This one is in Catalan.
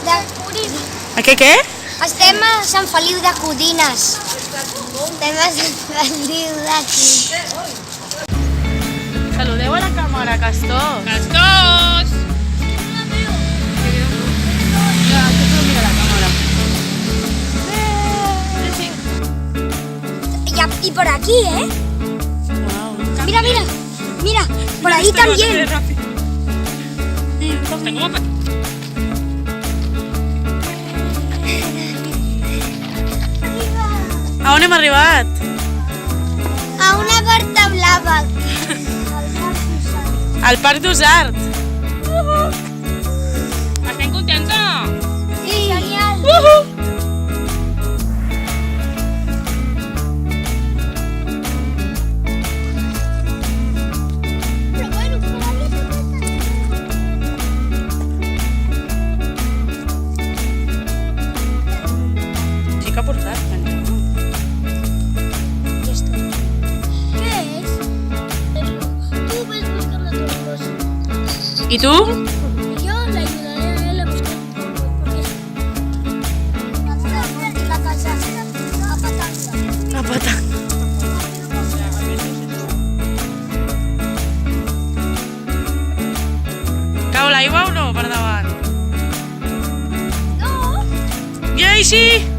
A què? Estem a Sant Feliu de Codines. Estem a Sant Feliu d'aquí. Saludeu a la càmera, Castors. ¡Castos! Mira la càmera. Y por aquí, ¿eh? Wow. Mira, mira. Mira, por ahí también. Tengo una... A on hem arribat? A una porta blava. Al Parc d'Usart. ¿Están contentos? Sí, genial. Pero bueno, por ahí Sí que ha portat. ¿Qué es? Tú ves buscando todos. I tu? Yo le ayudaré a él a buscar porque la casa a patanza. A patar. Cau l'aigua o no per davant? No. I així?